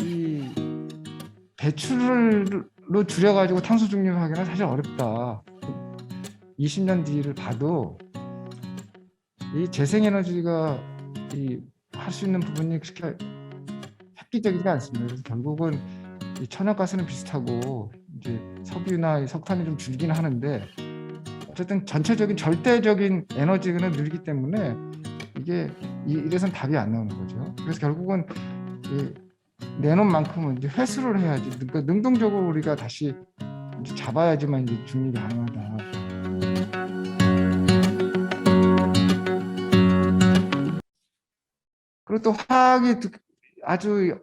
이 배출로 줄여가지고 탄소 중립하기는 사실 어렵다. 20년 뒤를 봐도 이 재생에너지가 할 수 있는 부분이 그렇게 획기적이지가 않습니다. 그래서 결국은 이 천연가스는 비슷하고 이제 석유나 이 석탄이 좀 줄기는 하는데 어쨌든 전체적인 절대적인 에너지는 늘기 때문에 이게 이래선 답이 안 나오는 거죠. 그래서 결국은 이 내놓은 만큼은 이제 회수를 해야지. 그러니까 능동적으로 우리가 다시 이제 잡아야지만 이제 중립이 가능하다. 그리고 또 화학이 아주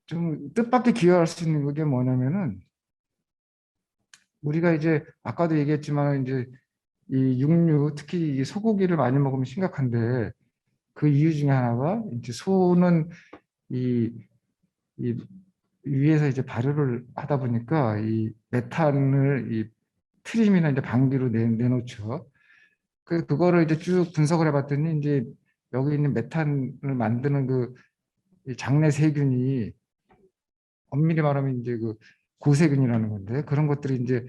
좀 뜻밖의 기여할 수 있는 게 뭐냐면은 우리가 이제 아까도 얘기했지만 이제 이 육류 특히 이 소고기를 많이 먹으면 심각한데 그 이유 중에 하나가 이제 소는 이, 이 위에서 이제 발효를 하다 보니까 이 메탄을 이 트림이나 이제 방귀로 내놓죠. 그거를 이제 쭉 분석을 해봤더니 이제 여기 있는 메탄을 만드는 이 장내 세균이 엄밀히 말하면 이제 그 고세균이라는 건데 그런 것들이 이제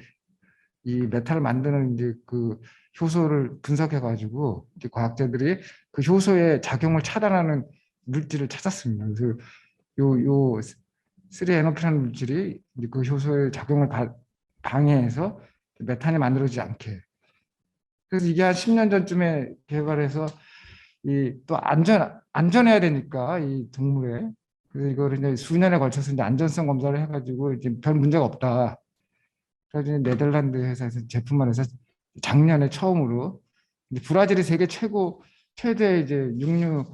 이 메탄을 만드는 이제 그 효소를 분석해 가지고 이제 과학자들이 그 효소의 작용을 차단하는 물질을 찾았습니다. 그래서 요 3-에노피라는 물질이 이제 그 효소의 작용을 방해해서 메탄이 만들어지지 않게. 그래서 이게 한 10년 전쯤에 개발해서 이 또 안전해야 되니까 이 동물에 그래서 이거를 이제 수년에 걸쳐서 이제 안전성 검사를 해가지고 이제 별 문제가 없다. 그래서 네덜란드 회사에서 제품만 해서 작년에 처음으로 이제 브라질이 세계 최대 이제 육류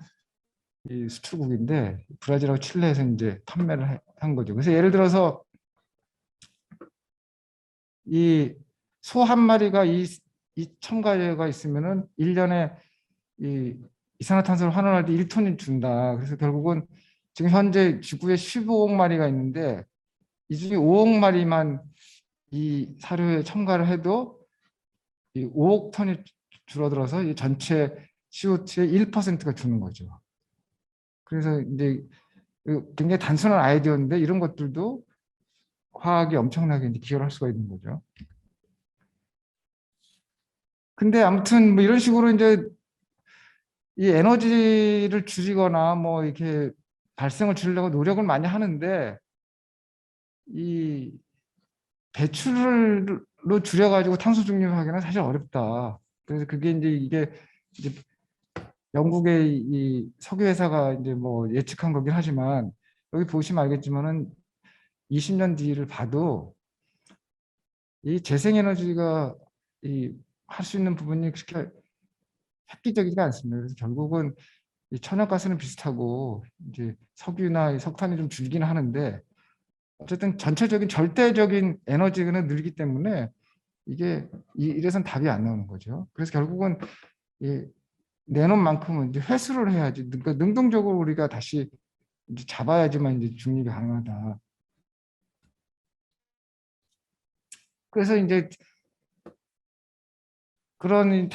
이 수출국인데 브라질하고 칠레에서 이제 판매를 한 거죠. 그래서 예를 들어서 이 소 한 마리가 이 첨가제가 있으면은 1년에 이 이산화탄소를 환원할 때 1톤이 준다. 그래서 결국은 지금 현재 지구에 15억 마리가 있는데 이 중에 5억 마리만 이 사료에 첨가를 해도 이 5억 톤이 줄어들어서 이 전체 CO2의 1%가 주는 거죠. 그래서 이제 굉장히 단순한 아이디어인데 이런 것들도 화학이 엄청나게 이제 기여를 할 수가 있는 거죠. 근데 아무튼 뭐 이런 식으로 이제 이 에너지를 줄이거나 뭐 이렇게 발생을 줄이려고 노력을 많이 하는데 이 배출로 줄여가지고 탄소 중립하기는 사실 어렵다. 그래서 그게 이제 영국의 이 석유 회사가 이제 뭐 예측한 거긴 하지만 여기 보시면 알겠지만은 20년 뒤를 봐도 이 재생에너지가 할 수 있는 부분이 그렇게 획기적이지가 않습니다. 그래서 결국은 이 천연가스는 비슷하고 이제 석유나 석탄이 좀 줄기는 하는데 어쨌든 전체적인 절대적인 에너지는 늘기 때문에 이게 이래선 답이 안 나오는 거죠. 그래서 결국은 이 내놓은 만큼은 이제 회수를 해야지. 그러니까 능동적으로 우리가 다시 이제 잡아야지만 이제 중립이 가능하다. 그래서 이제 그런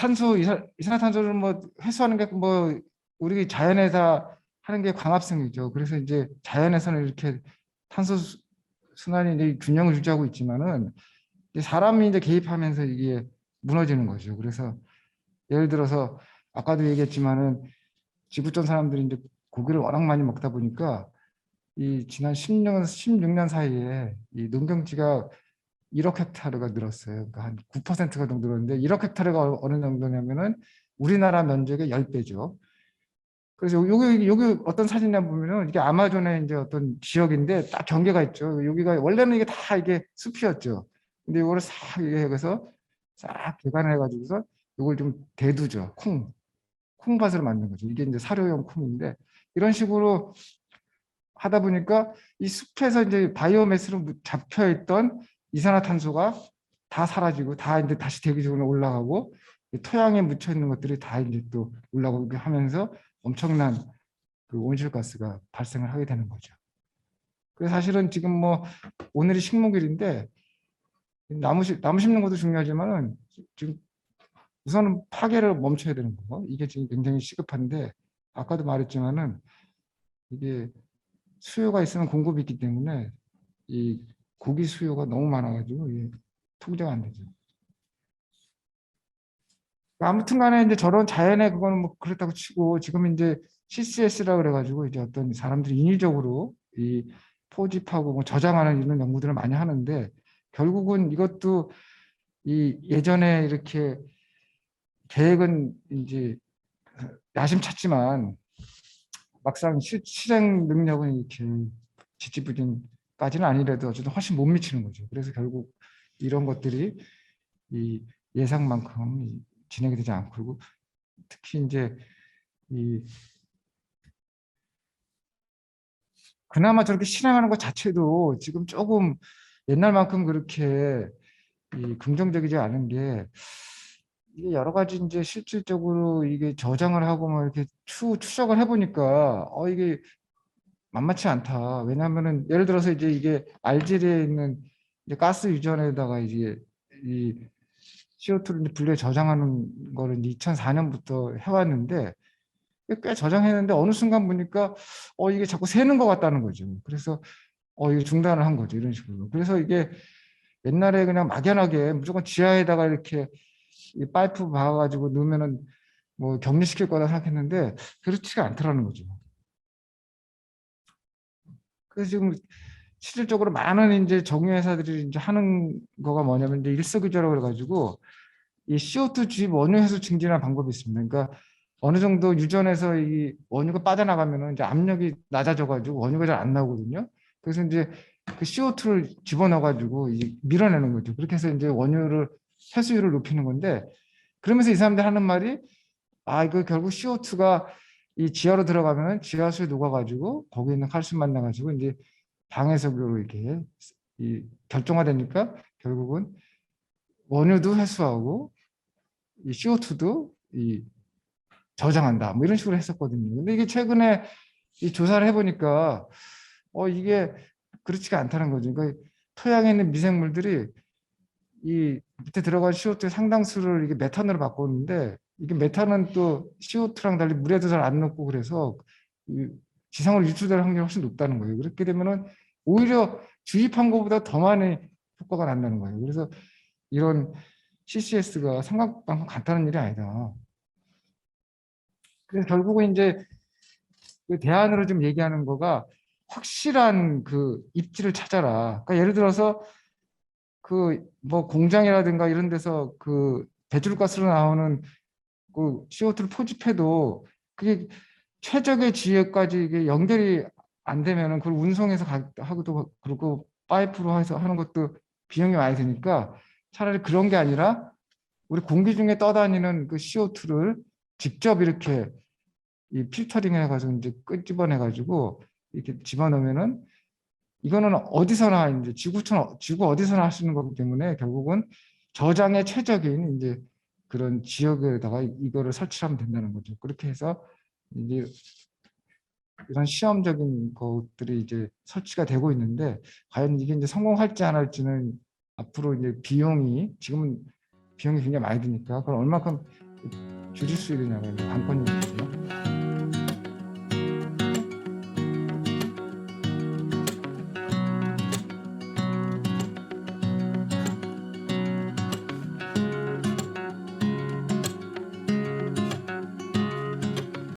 이산화탄소를 뭐 회수하는 게 뭐 우리 자연에서 하는 게 광합성이죠. 그래서 이제 자연에서는 이렇게 탄소 순환이 이제 균형을 유지하고 있지만은 이제 사람이 이제 개입하면서 이게 무너지는 거죠. 그래서 예를 들어서 아까도 얘기했지만은 지구촌 사람들이 이제 고기를 워낙 많이 먹다 보니까 이 지난 16년 사이에 이 농경지가 1억 헥타르가 늘었어요. 그러니까 한 9%가 정도 늘었는데 1억 헥타르가 어느 정도냐면은 우리나라 면적의 10배죠. 그래서 여기 어떤 사진에 보면은 이게 아마존의 이제 어떤 지역인데 딱 경계가 있죠. 여기가 원래는 이게 다 이게 숲이었죠. 근데 이거를 싹 이게 해서 싹 개간을 해가지고서 이걸 좀 대두죠. 콩밭으로 만든 거죠. 이게 이제 사료용 콩인데 이런 식으로 하다 보니까 이 숲에서 이제 바이오매스로 잡혀 있던 이산화탄소가 다 사라지고 다 이제 다시 대기 중으로 올라가고 토양에 묻혀 있는 것들이 다 이제 또 올라오게 하면서 엄청난 그 온실가스가 발생을 하게 되는 거죠. 그래서 사실은 지금 뭐 오늘이 식목일인데 나무 심는 것도 중요하지만은 지금 우선은 파괴를 멈춰야 되는 거. 이게 지금 굉장히 시급한데 아까도 말했지만은 이게 수요가 있으면 공급이 있기 때문에 이 고기 수요가 너무 많아가지고 이게 통제가 안 되죠. 아무튼 간에 이제 저런 자연의 그거는 뭐 그렇다고 치고 지금 이제 CCS라 그래가지고 이제 어떤 사람들이 인위적으로 이 포집하고 뭐 저장하는 이런 연구들을 많이 하는데 결국은 이것도 이 예전에 이렇게 계획은 이제 야심찼지만 막상 실행 능력은 이렇게 지지부진까지는 아니라도 어쨌든 훨씬 못 미치는 거죠. 그래서 결국 이런 것들이 이 예상만큼 진행이 되지 않고 그리고 특히 이제 이 그나마 저렇게 실행하는 것 자체도 지금 조금 옛날만큼 그렇게 이 긍정적이지 않은 게 이게 여러 가지 이제 실질적으로 이게 저장을 하고 뭐 이렇게 추적을 해보니까 이게 만만치 않다. 왜냐하면은 예를 들어서 이제 이게 알제리에 있는 이제 가스 유전에다가 이제 이 CO2를 이제 분리해 저장하는 거를 2004년부터 해왔는데 꽤 저장했는데 어느 순간 보니까 이게 자꾸 새는 것 같다는 거죠. 그래서 이게 중단을 한 거죠. 이런 식으로. 그래서 이게 옛날에 그냥 막연하게 무조건 지하에다가 이렇게 이 파이프 박아가지고 넣으면은 뭐 격리시킬 거다 생각했는데 그렇지가 않더라는 거죠. 그래서 지금 실질적으로 많은 이제 정유회사들이 이제 하는 거가 뭐냐면 이제 일석이조라고 그래가지고 이 CO2 주입 원유 해소 증진하는 방법이 있습니다. 그러니까 어느 정도 유전에서 이 원유가 빠져나가면은 이제 압력이 낮아져가지고 원유가 잘 안 나오거든요. 그래서 이제 그 CO2를 집어넣어가지고 밀어내는 거죠. 그렇게 해서 이제 원유를 해수율을 높이는 건데 그러면서 이 사람들 하는 말이 이거 결국 CO2가 이 지하로 들어가면 지하수에 녹아가지고 거기 있는 칼슘 만나가지고 이제 방해석으로 이렇게 이 결정화되니까 결국은 원유도 해수하고 이 CO2도 이 저장한다. 뭐 이런 식으로 했었거든요. 근데 이게 최근에 이 조사를 해보니까 이게 그렇지가 않다는 거죠. 그러니까 토양에 있는 미생물들이 이 밑에 들어간 CO2의 상당수를 이게 메탄으로 바꿨는데 이게 메탄은 또 CO2랑 달리 물에도 잘 안 녹고 그래서 이 지상으로 유출될 확률이 훨씬 높다는 거예요. 그렇게 되면은 오히려 주입한 것보다 더 많이 효과가 난다는 거예요. 그래서 이런 CCS가 생각만큼 간단한 일이 아니다. 그래서 결국은 이제 그 대안으로 좀 얘기하는 거가 확실한 그 입지를 찾아라. 그러니까 예를 들어서 그 뭐 공장이라든가 이런 데서 그 배출가스로 나오는 그 CO2를 포집해도 그게 최적의 지역까지 이게 연결이 안 되면은 그걸 운송해서 하고도 그리고 파이프로 해서 하는 것도 비용이 많이 드니까 차라리 그런 게 아니라 우리 공기 중에 떠다니는 그 CO2를 직접 이렇게 이 필터링 해가지고 이제 끄집어내가지고 이렇게 집어넣으면은 이거는 어디서나 이제 지구 어디서나 할 수 있는 거기 때문에 결국은 저장의 최적인 이제 그런 지역에다가 이거를 설치하면 된다는 거죠. 그렇게 해서 이제 이런 시험적인 것들이 이제 설치가 되고 있는데 과연 이게 이제 성공할지 안 할지는 앞으로 이제 지금은 비용이 굉장히 많이 드니까 그걸 얼마큼 줄일 수 있느냐가 관건이거든요.